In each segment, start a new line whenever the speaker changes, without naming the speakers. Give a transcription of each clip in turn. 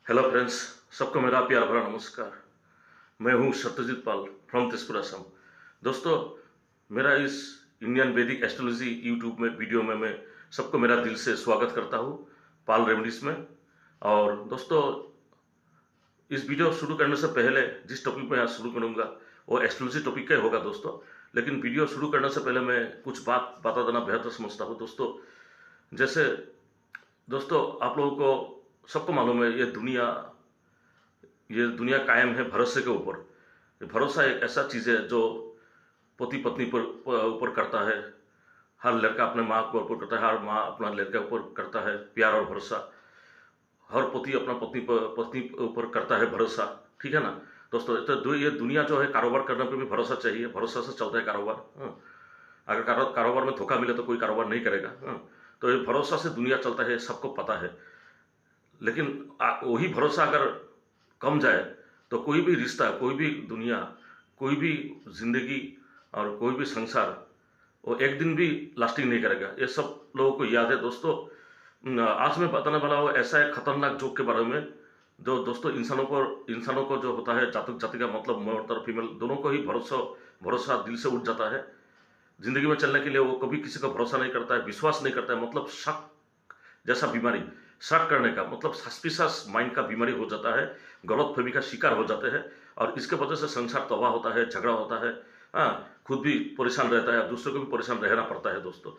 Hello friends, सबको मेरा प्यार भरा नमस्कार। मैं हूं सत्यजीत पाल फ्रॉम तेजपुर असम। दोस्तों, मेरा इस इंडियन वैदिक एस्ट्रोलॉजी यूट्यूब में वीडियो में मैं सबको मेरा दिल से स्वागत करता हूं, पाल रेमेडीज में। और दोस्तों, इस वीडियो शुरू करने से पहले जिस टॉपिक में आज शुरू करूंगा वो एस्ट्रोलॉजी टॉपिक का ही होगा दोस्तों। लेकिन वीडियो शुरू करने से पहले मैं कुछ बात बता देना बेहतर समझता हूँ दोस्तों। जैसे दोस्तों, आप लोगों को सबको मालूम है ये दुनिया कायम है भरोसे के ऊपर। ये भरोसा एक ऐसा चीज है जो पति पत्नी पर ऊपर करता है। हर लड़का अपने माँ के ऊपर करता है, हर माँ अपना लड़का ऊपर करता है प्यार और भरोसा। हर पति अपना पत्नी ऊपर करता है भरोसा। ठीक है ना दोस्तों? तो ये दुनिया जो है, कारोबार करने पे भी भरोसा चाहिए, भरोसा से चलता है कारोबार। हाँ। अगर कारोबार में धोखा मिले तो कोई कारोबार नहीं करेगा। हाँ। तो ये भरोसा से दुनिया चलता है, सबको पता है। लेकिन वही भरोसा अगर कम जाए तो कोई भी रिश्ता, कोई भी दुनिया, कोई भी जिंदगी और कोई भी संसार वो एक दिन भी लास्टिंग नहीं करेगा। ये सब लोगों को याद है दोस्तों। आज मैं बताने वाला हूँ ऐसा एक खतरनाक जोक के बारे में जो दोस्तों इंसानों को जो होता है, जातक जाति का मतलब मर्द और फीमेल दोनों को ही भरोसा भरोसा दिल से उठ जाता है। जिंदगी में चलने के लिए वो कभी किसी का भरोसा नहीं करता है, विश्वास नहीं करता है। मतलब शक जैसा बीमारी, शक करने का मतलब सस्पिशस माइंड का बीमारी हो जाता है, गलतफहमी का शिकार हो जाते हैं। और इसके वजह से संसार तबाह होता है, झगड़ा होता है। हाँ, खुद भी परेशान रहता है, दूसरों को भी परेशान रहना पड़ता है दोस्तों।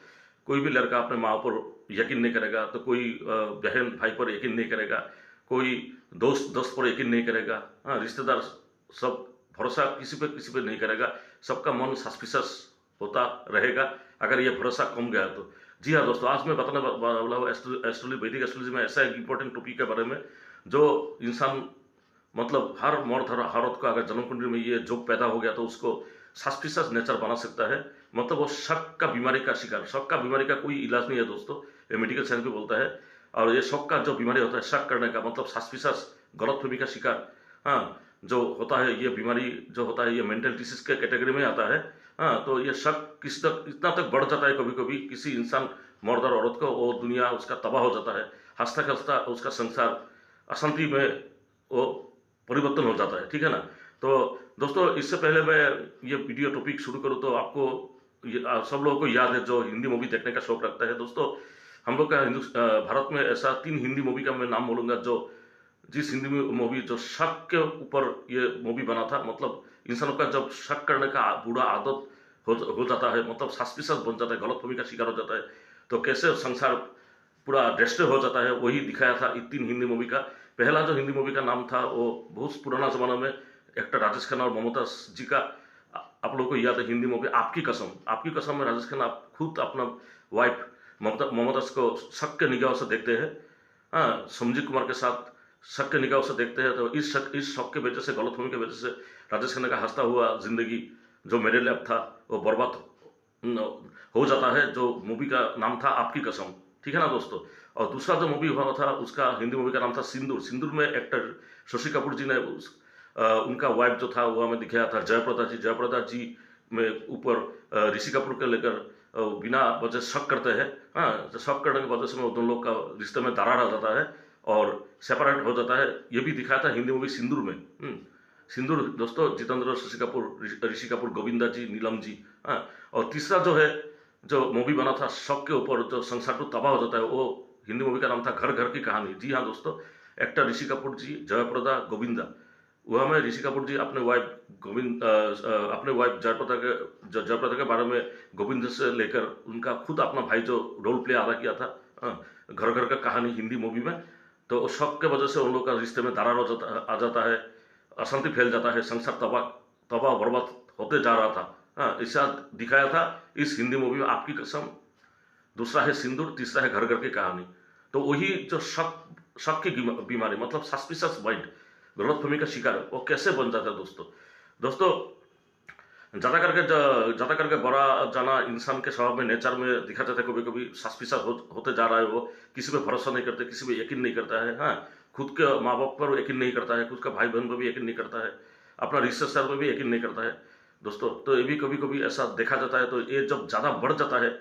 कोई भी लड़का अपने माँ पर यकीन नहीं करेगा तो कोई बहन भाई पर यकीन नहीं करेगा, कोई दोस्त दोस्त पर यकीन नहीं करेगा। हाँ, रिश्तेदार सब भरोसा किसी पे नहीं करेगा। सबका मन सस्पिशस होता रहेगा अगर ये भरोसा कम गया तो। जी हाँ दोस्तों, आज मैं बताने वाला हूँ एस्ट्रोलॉजी, वैदिक एस्ट्रोलॉजी में ऐसा एक इंपॉर्टेंट टॉपिक के बारे में जो इंसान मतलब हर मर्द हर औरत का अगर जन्म कुंडली में ये जोग पैदा हो गया तो उसको सस्पिशियस नेचर बना सकता है। मतलब वो शक का बीमारी का शिकार। शक का बीमारी का कोई इलाज नहीं है दोस्तों, ये मेडिकल साइंस भी बोलता है। और ये शक का जो बीमारी होता है, शक करने का मतलब सस्पिशियस, गलतफहमी का शिकार, हाँ, जो होता है, ये बीमारी जो होता है ये मेंटल डिसीज के कैटेगरी में आता है। हाँ, तो ये शक किस तक इतना तक बढ़ जाता है कभी कभी किसी इंसान मर्द और औरत को, वो दुनिया उसका तबाह हो जाता है। हंसता हंसता उसका संसार अशांति में वो परिवर्तन हो जाता है। ठीक है ना? तो दोस्तों, इससे पहले मैं ये वीडियो टॉपिक शुरू करूँ तो आपको सब लोगों को याद है जो हिंदी मूवी देखने का शौक रखता है दोस्तों। हम लोग का भारत में ऐसा 3 हिंदी मूवी का मैं नाम बोलूंगा जो जिस हिंदी मूवी जो शक के ऊपर ये मूवी बना था। मतलब इंसानों का जब शक करने का बुरा आदत हो जाता है, मतलब सस्पिशस बन जाता है, गलतफहमी का शिकार हो जाता है, तो कैसे संसार पूरा डिस्ट्रॉय हो जाता है, वही दिखाया था इन 3 हिंदी मूवी का। पहला जो हिंदी मूवी का नाम था वो बहुत पुराना जमाना में एक्टर राजेश खन्ना और ममता जी का, आप लोगों को याद है हिंदी मूवी आपकी कसम। आपकी कसम में राजेश खन्ना खुद अपना वाइफ ममता को शक के निगाहों से देखते हैं। हाँ, संजीव कुमार के साथ शक के निगाहों से देखते हैं। तो इस शक के वजह से, गलतफहमी की वजह से राजेश खन्ना का हंसता हुआ जिंदगी जो मेरे लिए था वो बर्बाद हो जाता है। जो मूवी का नाम था आपकी कसम। ठीक है ना दोस्तों? और दूसरा जो मूवी हुआ था उसका हिंदी मूवी का नाम था सिंदूर। सिंदूर में एक्टर शशि कपूर जी ने उनका वाइफ जो था वो हमें दिखाया था जयप्रदा जी। जयप्रदा जी में ऊपर ऋषि कपूर को लेकर बिना वजह शक करते हैं। हाँ, तो शक करने की वजह से दोनों लोग का रिश्ते में दरार आ जाता है और सेपरेट हो जाता है। ये भी दिखाया था हिंदी मूवी सिंदूर में। सिंदूर दोस्तों, जितेंद्र, शशि कपूर, ऋषि कपूर, गोविंदा जी, नीलम जी। हाँ, और तीसरा जो है जो मूवी बना था शक के ऊपर जो संसार को तबाह हो जाता है, वो हिंदी मूवी का नाम था घर घर की कहानी। जी हाँ दोस्तों, एक्टर ऋषि कपूर जी, जयप्रदा, गोविंदा। वह में ऋषि कपूर जी अपने वाइफ जयप्रदा के बारे में गोविंद से लेकर उनका खुद अपना भाई जो रोल प्ले अदा किया था। हाँ, घर घर का कहानी हिंदी मूवी में। तो शक के वजह से उन लोग का रिश्ते में दरार आ जाता है, अशांति फैल जाता है, संसार तबाह तबाह बर्बाद होते जा रहा था। हाँ, ऐसा दिखाया था इस हिंदी मूवी में आपकी कसम। दूसरा है सिंदूर, तीसरा है घर घर की कहानी। तो वही जो शक की बीमारी मतलब सस्पिशस माइंड, गलतफहमी का शिकार, वो कैसे बन जाता है दोस्तों। दोस्तों, ज्यादा करके बड़ा जाना इंसान के स्वभाव में, नेचर में दिखा जाता है। कभी कभी सस्पिशस होते जा रहा है, वो किसी पे भरोसा नहीं करते, किसी पे यकीन नहीं करता है। हाँ, खुद के माँ बाप पर यकीन नहीं करता है, खुद का भाई बहन पर भी यकीन नहीं करता है, अपना रिश्तेदार पर भी यकीन नहीं करता है दोस्तों। तो ये भी कभी कभी ऐसा देखा जाता है। तो ये जब ज्यादा बढ़ जाता है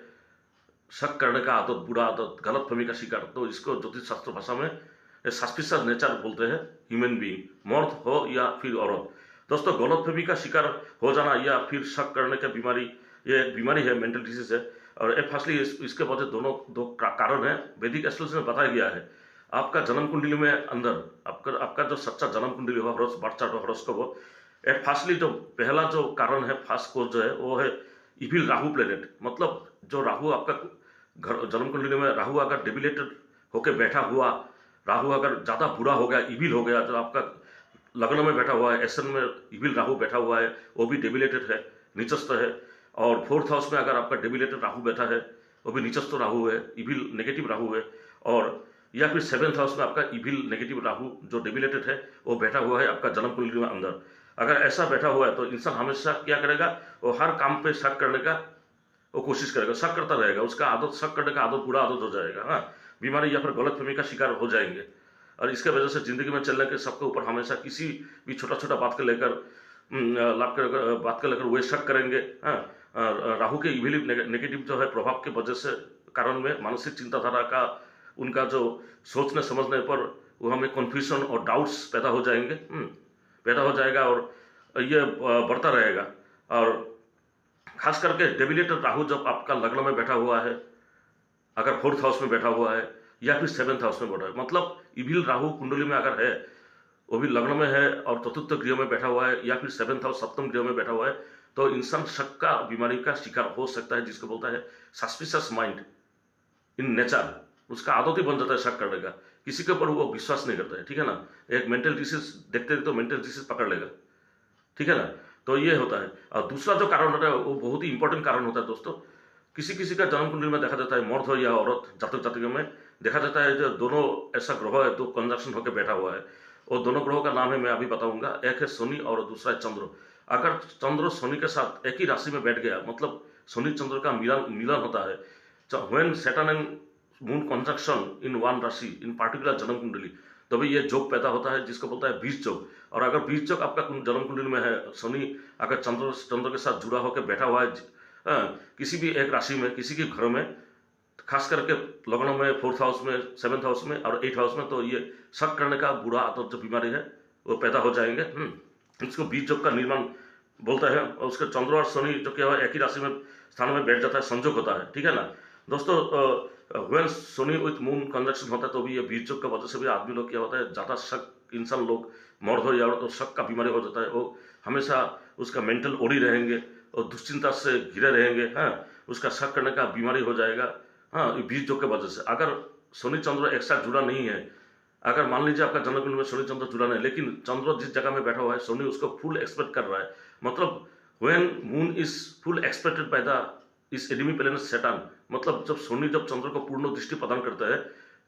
शक करने का आदत, बुरा आदत, गलतफहमी का शिकार, तो इसको ज्योतिष शास्त्र भाषा में सस्पिशियस नेचर बोलते हैं ह्यूमन बीइंग, मर्द हो या फिर औरत। दोस्तों गलतफहमी का शिकार हो जाना या फिर शक करने की बीमारी, ये एक बीमारी है, मेंटल डिजीज है। और एक फासली इसके वजह दोनों दो कारण है, वैदिक एस्ट्रोलॉजी में बताया गया है। आपका जन्म कुंडली में अंदर आपका आपका जो सच्चा जन्म कुंडली हो, बर्थ चार्ट हो, हॉरोस्कोप हो, एक फासली जो पहला जो कारण है, फर्स्ट कोज जो है वो है इविल राहु प्लेनेट। मतलब जो राहु आपका घर जन्म कुंडली में राहु अगर डेबिलेटेड होकर बैठा हुआ, राहु अगर ज्यादा बुरा हो गया, इविल हो गया, जो आपका लग्न में बैठा हुआ है, एसन में इविल राहु बैठा हुआ है, वो भी डेबिलेटेड है, नीचस्थ है। और फोर्थ हाउस में अगर आपका डेबिलेटेड राहु बैठा है, वो भी नीचस्थ राहु है, इविल नेगेटिव राहु है। और या फिर सेवेंथ हाउस में आपका इविल नेगेटिव राहु जो डेबिलेटेड है वो बैठा हुआ है आपका जन्म कुंडली में अंदर। अगर ऐसा बैठा हुआ है तो इंसान हमेशा क्या करेगा, वो हर काम पे शक करने का वो कोशिश करेगा, शक करता रहेगा, उसका आदत शक करने का आदत बुरा आदत हो जाएगा। हाँ, बीमारी या फिर गलतफहमी का शिकार हो जाएंगे। और इसके वजह से जिंदगी में चलने के सबके ऊपर हमेशा किसी भी छोटा छोटा बात को लेकर बात को लेकर वे शक करेंगे। हाँ, राहु के इविल नेगेटिव जो है प्रभाव के वजह से कारण में मानसिक चिंताधारा का उनका जो सोचने समझने पर वो हमें कन्फ्यूजन और डाउट्स पैदा हो जाएंगे, पैदा हो जाएगा और ये बढ़ता रहेगा। और खास करके डेबिलेटेड राहु जब आपका लग्न में बैठा हुआ है, अगर फोर्थ हाउस में बैठा हुआ है या फिर सेवेंथ हाउस में बैठा है, मतलब इविल राहु कुंडली में अगर है, वो भी लग्न में है और चतुर्थ गृह में बैठा हुआ है या फिर सेवेंथ हाउस सप्तम गृह में बैठा हुआ है, तो इंसान शक का बीमारी का शिकार हो सकता है, जिसको बोलता है सस्पिशियस माइंड इन नेचर। उसका आदत ही बन जाता है शक करने का, किसी के ऊपर वो विश्वास नहीं करता है, ठीक है ना। एक मेंटल डिसीज देखते तो मेंटल डिसीज पकड़ लेगा, ठीक है ना। तो ये होता है। और दूसरा जो कारण होता है वो बहुत ही इंपॉर्टेंट कारण होता है दोस्तों। किसी किसी का जन्म कुंडली में देखा जाता है, मर्द हो या औरत, जातक जातियों में देखा जाता है जो दोनों ऐसा ग्रह है, दो कंजक्शन होकर बैठा हुआ है। और दोनों ग्रहों का नाम है, मैं अभी बताऊंगा। एक है शनि और दूसरा है चंद्र। अगर चंद्र शनि के साथ एक ही राशि में बैठ गया, मतलब शनि चंद्र का मिलन होता है। When Saturn and moon conjunction in one राशि इन पार्टिकुलर जन्म कुंडली, तभी ये जोग पैदा होता है, जिसको बोलता है बीज जोग। और अगर बीज जोग आपका जन्म कुंडली में है, शनि अगर चंद्र के साथ जुड़ा होकर बैठा हुआ है किसी भी एक राशि में, किसी के घर में, खास करके लग्न में, फोर्थ हाउस में, सेवेंथ हाउस में और एट हाउस में, तो ये शक करने का बुरा आदत जो बीमारी है वो पैदा हो जाएंगे। इसको बीज जोग का निर्माण बोलता है। और उसके चंद्र और शनि जो क्या है एक ही राशि में स्थान में बैठ जाता है, संजोग होता है, ठीक है ना दोस्तों। When Shani with moon conjunction होता है तो भी ये बीज जोग की वजह से भी आदमी लोग क्या होता है, ज्यादा शक, इंसान लोग मर्द हो या औरत, तो शक का बीमारी हो जाता है। वो हमेशा उसका मेंटल ओडी रहेंगे और दुश्चिंता से घिरे रहेंगे। हाँ, उसका शक करने का बीमारी हो जाएगा। हाँ, बीज जोग की वजह से। अगर शनि चंद्र एक साथ जुड़ा नहीं है, अगर मान लीजिए आपका जन्म कुंडली में शनि चंद्र जुड़ा नहीं, लेकिन चंद्र जिस जगह में बैठा हुआ है, शनि उसको फुल एक्सपेक्ट कर रहा है। मतलब when moon is full expected by the इस एनिमी प्लैनेट सैटर्न, मतलब जब शनि जब चंद्र को पूर्ण दृष्टि प्रदान करता है,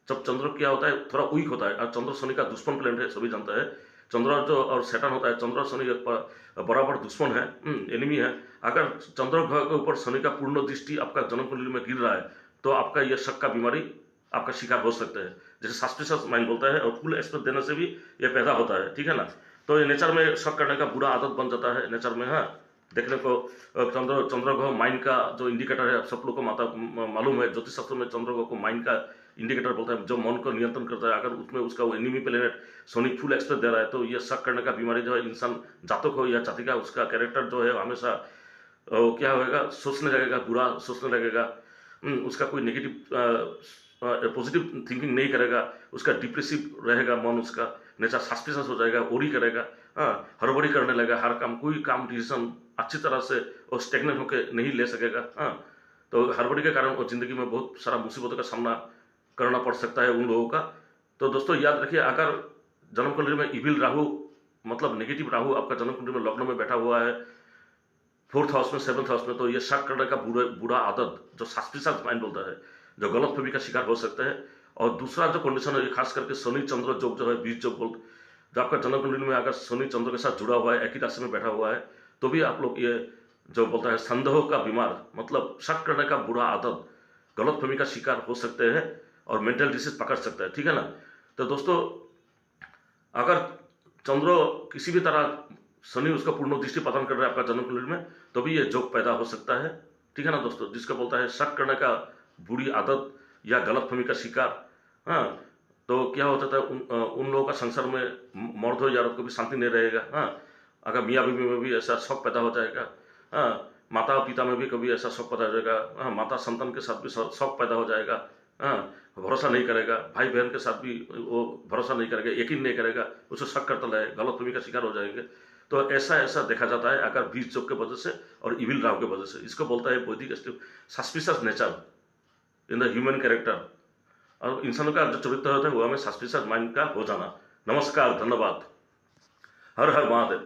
जब चंद्र क्या होता है, थोड़ा वीक होता है। और चंद्र शनि का दुश्मन प्लैनेट है, सभी जानता है। चंद्र जो और सैटर्न होता है, चंद्र और शनि बराबर दुश्मन है, एनिमी है। अगर चंद्र ग्रह के ऊपर शनि का पूर्ण दृष्टि आपका जन्म कुंडली में गिर रहा है, तो आपका यह शक का बीमारी आपका शिकार हो सकता है, जैसे सस्पिशियस माइंड बोलता है। और फुल एक्सपेक्ट देने से भी यह पैदा होता है, ठीक है ना। तो ये नेचर में शक करने का बुरा आदत बन जाता है नेचर में। हाँ, देखने को चंद्र ग्रह माइंड का जो इंडिकेटर है, सब लोग को मालूम है, ज्योतिष शास्त्र में चंद्र ग्रह को माइंड का इंडिकेटर बोलता है, जो मन को नियंत्रण करता है। अगर उसमें उसका वो enemy planet Shani full aspect दे रहा है, तो ये शक करने का बीमारी जो है, इंसान जातक हो या जातिका, उसका कैरेक्टर जो है हमेशा क्या होगा, सोचने लगेगा, बुरा सोचने लगेगा। उसका कोई नेगेटिव पॉजिटिव थिंकिंग नहीं करेगा, उसका डिप्रेसिव रहेगा मन, उसका नेचर सस्पिशियस हो जाएगा, ओरी करेगा। हाँ, हड़बड़ी करने लगेगा, हर काम, कोई काम डिसीजन अच्छी तरह से और स्टेगनेट होकर नहीं ले सकेगा। हाँ, तो हड़बड़ी के कारण वो जिंदगी में बहुत सारा मुसीबतों का सामना करना पड़ सकता है उन लोगों का। तो दोस्तों याद रखिए, अगर जन्म कुंडली में इविल राहु, मतलब नेगेटिव राहु आपका जन्म कुंडली में लग्न में बैठा हुआ है, फोर्थ हाउस में, सेवंथ हाउस में, तो ये शक करने का बुरा आदत जो सस्पिशियस माइंड बोलता है, जो गलतफहमी का शिकार हो सकता है। और दूसरा जो कंडीशन है, खास करके शनि चंद्र जोग जो है, बीज जोग बोल, जो आपका जन्म कुंडली में अगर शनि चंद्र के साथ जुड़ा हुआ है, एक ही राशि में बैठा हुआ है, तो भी आप लोग ये जो बोलता है संदेह का बीमार, मतलब शक करने का बुरा आदत, गलतफहमी का शिकार हो सकते हैं और मेंटल डिसीज पकड़ सकता है, ठीक है ना। तो दोस्तों अगर चंद्र किसी भी तरह शनि उसका पूर्ण दृष्टि प्रदान कर रहा है आपका जन्म कुंडली में, तो भी ये जोग पैदा हो सकता है, ठीक है ना दोस्तों। जिसको बोलता है शक करने का बुरी आदत या गलतफहमी का शिकार। हाँ, तो क्या होता था, उन लोगों का संसार में मर्द हो या औरत को भी शांति नहीं रहेगा। हाँ, अगर मियाँ बीवी में भी ऐसा शौक पैदा हो जाएगा। हाँ, माता पिता में भी कभी ऐसा शौक पैदा हो जाएगा। हाँ, माता संतान के साथ भी शौक पैदा हो जाएगा। हाँ, भरोसा नहीं करेगा, भाई बहन के साथ भी वो भरोसा नहीं करेगा, यकीन नहीं करेगा, उसको शक करता रहे, गलतफहमी का शिकार हो जाएंगे। तो ऐसा ऐसा देखा जाता है अगर बीज योग के वजह से और इविल राव के वजह से। इसको बोलता है वैदिक suspicious nature in the human character. और इंसानों का जो चरित्र होता है वो हमें सस्पिशियस माइंड का हो जाना। नमस्कार, धन्यवाद। हर हर महादेव।